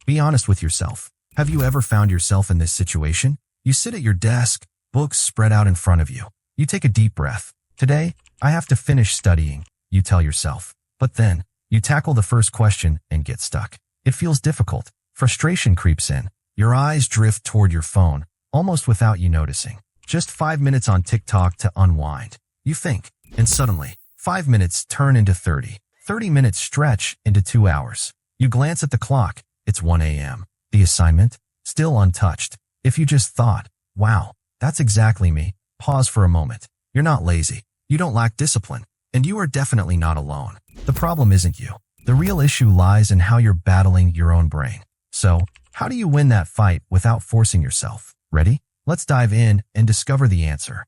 Be honest with yourself. Have you ever found yourself in this situation? You sit at your desk, books spread out in front of you. You take a deep breath. Today, I have to finish studying, you tell yourself. But then, you tackle the first question and get stuck. It feels difficult. Frustration creeps in. Your eyes drift toward your phone, almost without you noticing. Just 5 minutes on TikTok to unwind. You think, and suddenly, 5 minutes turn into 30. 30 minutes stretch into 2 hours. You glance at the clock. It's 1 a.m. The assignment? Still untouched. If you just thought, wow, that's exactly me, pause for a moment. You're not lazy. You don't lack discipline. And you are definitely not alone. The problem isn't you. The real issue lies in how you're battling your own brain. So, how do you win that fight without forcing yourself? Ready? Let's dive in and discover the answer.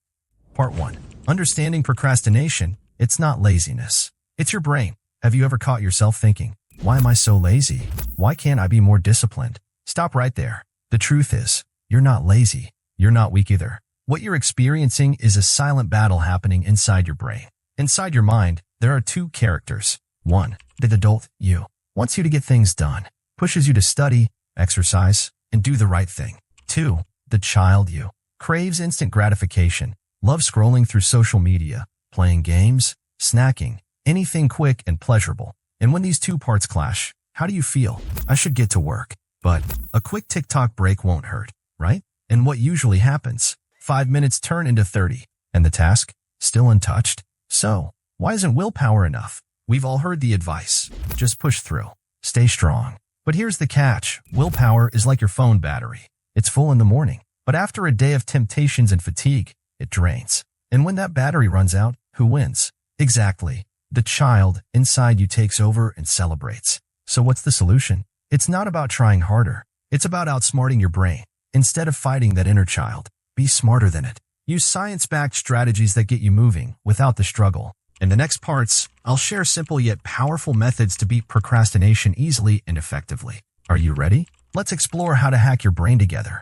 Part 1. Understanding procrastination. It's not laziness. It's your brain. Have you ever caught yourself thinking, why am I so lazy? Why can't I be more disciplined? Stop right there. The truth is, you're not lazy. You're not weak either. What you're experiencing is a silent battle happening inside your brain. Inside your mind, there are two characters. 1. The adult you wants you to get things done, pushes you to study, exercise, and do the right thing. 2. The child you craves instant gratification, loves scrolling through social media, playing games, snacking, anything quick and pleasurable. And when these two parts clash, how do you feel? I should get to work. But a quick TikTok break won't hurt, right? And what usually happens? 5 minutes turn into 30. And the task? Still untouched? So, why isn't willpower enough? We've all heard the advice. Just push through. Stay strong. But here's the catch. Willpower is like your phone battery. It's full in the morning. But after a day of temptations and fatigue, it drains. And when that battery runs out, who wins? Exactly. The child inside you takes over and celebrates. So what's the solution? It's not about trying harder. It's about outsmarting your brain. Instead of fighting that inner child, be smarter than it. Use science-backed strategies that get you moving without the struggle. In the next parts, I'll share simple yet powerful methods to beat procrastination easily and effectively. Are you ready? Let's explore how to hack your brain together.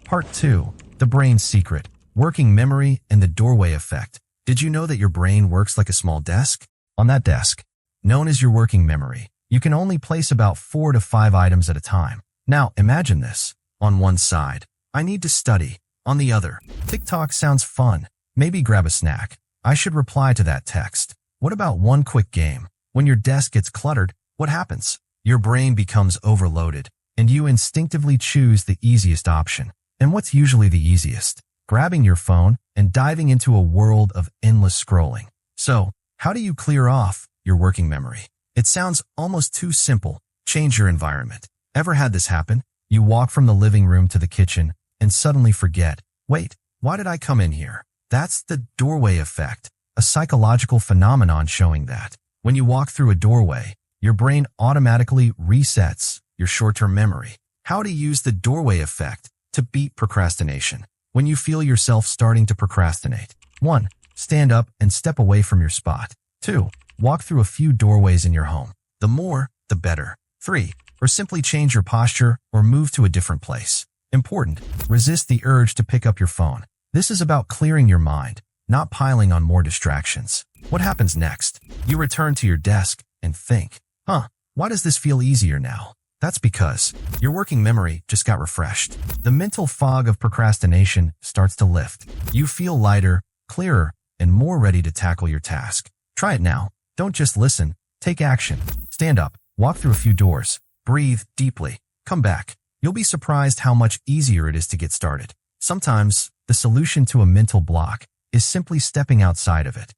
Part 2. The brain's secret. Working memory and the doorway effect. Did you know that your brain works like a small desk? On that desk, known as your working memory, you can only place about 4 to 5 items at a time. Now, imagine this. On one side, I need to study. On the other, TikTok sounds fun. Maybe grab a snack. I should reply to that text. What about one quick game? When your desk gets cluttered, what happens? Your brain becomes overloaded, and you instinctively choose the easiest option. And what's usually the easiest? Grabbing your phone and diving into a world of endless scrolling. So, how do you clear off your working memory? It sounds almost too simple. Change your environment. Ever had this happen? You walk from the living room to the kitchen and suddenly forget, wait, why did I come in here? That's the doorway effect, a psychological phenomenon showing that when you walk through a doorway, your brain automatically resets your short-term memory. How to use the doorway effect to beat procrastination. When you feel yourself starting to procrastinate. 1. Stand up and step away from your spot. 2. Walk through a few doorways in your home. The more, the better. 3. Or simply change your posture or move to a different place. Important. Resist the urge to pick up your phone. This is about clearing your mind, not piling on more distractions. What happens next? You return to your desk and think, why does this feel easier now? That's because your working memory just got refreshed. The mental fog of procrastination starts to lift. You feel lighter, clearer, and more ready to tackle your task. Try it now. Don't just listen. Take action. Stand up. Walk through a few doors. Breathe deeply. Come back. You'll be surprised how much easier it is to get started. Sometimes, the solution to a mental block is simply stepping outside of it.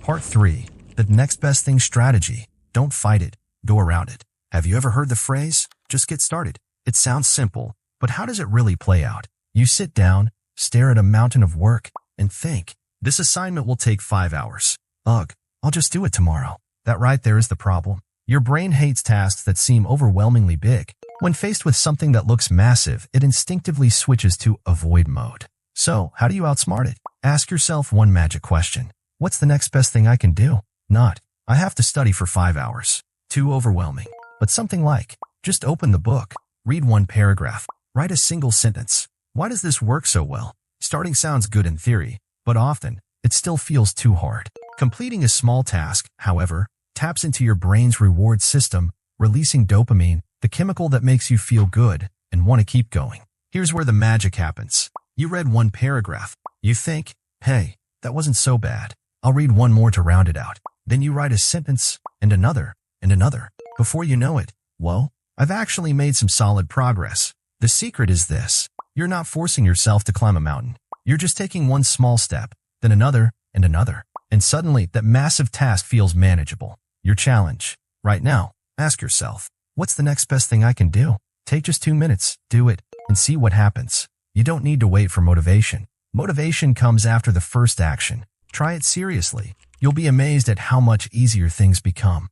Part 3. The next best thing strategy. Don't fight it. Go around it. Have you ever heard the phrase, just get started? It sounds simple, but how does it really play out? You sit down, stare at a mountain of work, and think, this assignment will take 5 hours. Ugh, I'll just do it tomorrow. That right there is the problem. Your brain hates tasks that seem overwhelmingly big. When faced with something that looks massive, it instinctively switches to avoid mode. So, how do you outsmart it? Ask yourself one magic question. What's the next best thing I can do? Not, I have to study for 5 hours. Too overwhelming. But something like, just open the book, read one paragraph, write a single sentence. Why does this work so well? Starting sounds good in theory, but often, it still feels too hard. Completing a small task, however, taps into your brain's reward system, releasing dopamine the chemical that makes you feel good and want to keep going. Here's where the magic happens. You read one paragraph. You think, hey, that wasn't so bad. I'll read one more to round it out. Then you write a sentence and another and another. Before you know it, whoa, I've actually made some solid progress. The secret is this. You're not forcing yourself to climb a mountain. You're just taking one small step, then another and another. And suddenly, that massive task feels manageable. Your challenge. Right now, ask yourself, what's the next best thing I can do? Take just 2 minutes, do it, and see what happens. You don't need to wait for motivation. Motivation comes after the first action. Try it seriously. You'll be amazed at how much easier things become.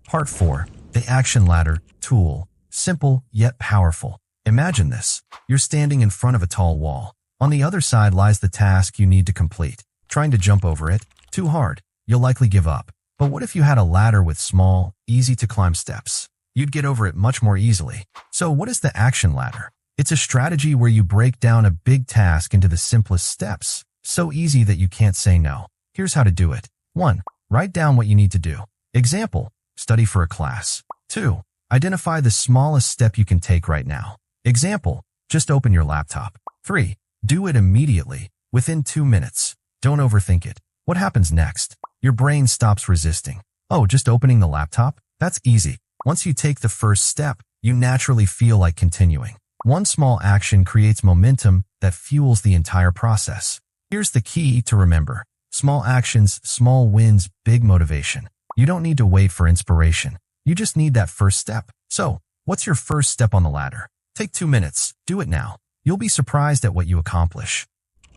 Part 4. The Action Ladder Tool. Simple yet powerful. Imagine this. You're standing in front of a tall wall. On the other side lies the task you need to complete. Trying to jump over it? Too hard. You'll likely give up. But what if you had a ladder with small, easy-to-climb steps? You'd get over it much more easily. So what is the action ladder? It's a strategy where you break down a big task into the simplest steps. So easy that you can't say no. Here's how to do it. 1. Write down what you need to do. Example, study for a class. 2. Identify the smallest step you can take right now. Example, just open your laptop. 3. Do it immediately, within 2 minutes. Don't overthink it. What happens next? Your brain stops resisting. Oh, just opening the laptop? That's easy. Once you take the first step, you naturally feel like continuing. One small action creates momentum that fuels the entire process. Here's the key to remember. Small actions, small wins, big motivation. You don't need to wait for inspiration. You just need that first step. So, what's your first step on the ladder? Take 2 minutes. Do it now. You'll be surprised at what you accomplish.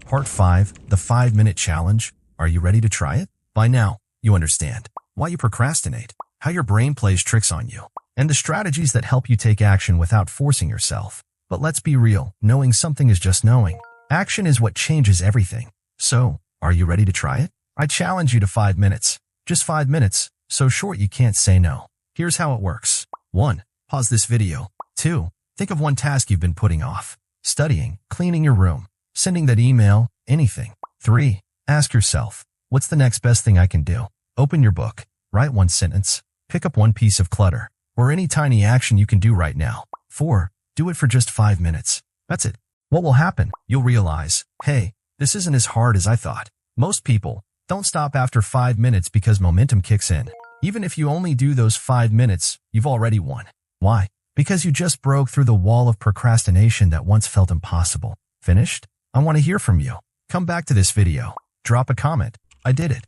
Part 5. The 5-minute challenge. Are you ready to try it? By now, you understand why you procrastinate, how your brain plays tricks on you, and the strategies that help you take action without forcing yourself. But let's be real, knowing something is just knowing. Action is what changes everything. So, are you ready to try it? I challenge you to 5 minutes. Just 5 minutes, so short you can't say no. Here's how it works. 1. Pause this video. 2. Think of one task you've been putting off. Studying, cleaning your room, sending that email, anything. 3. Ask yourself, what's the next best thing I can do? Open your book, write one sentence, pick up one piece of clutter, or any tiny action you can do right now. 4. Do it for just 5 minutes. That's it. What will happen? You'll realize, hey, this isn't as hard as I thought. Most people don't stop after 5 minutes because momentum kicks in. Even if you only do those 5 minutes, you've already won. Why? Because you just broke through the wall of procrastination that once felt impossible. Finished? I want to hear from you. Come back to this video. Drop a comment. I did it.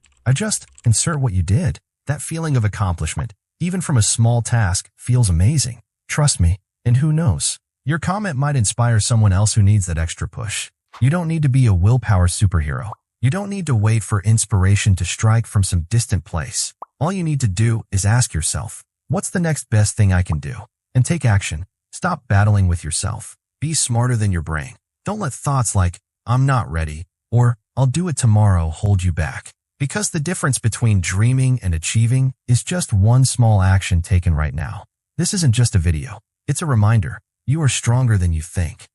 Insert what you did. That feeling of accomplishment, even from a small task, feels amazing. Trust me. And who knows? Your comment might inspire someone else who needs that extra push. You don't need to be a willpower superhero. You don't need to wait for inspiration to strike from some distant place. All you need to do is ask yourself, what's the next best thing I can do? And take action. Stop battling with yourself. Be smarter than your brain. Don't let thoughts like, I'm not ready, or I'll do it tomorrow hold you back. Because the difference between dreaming and achieving is just one small action taken right now. This isn't just a video. It's a reminder. You are stronger than you think.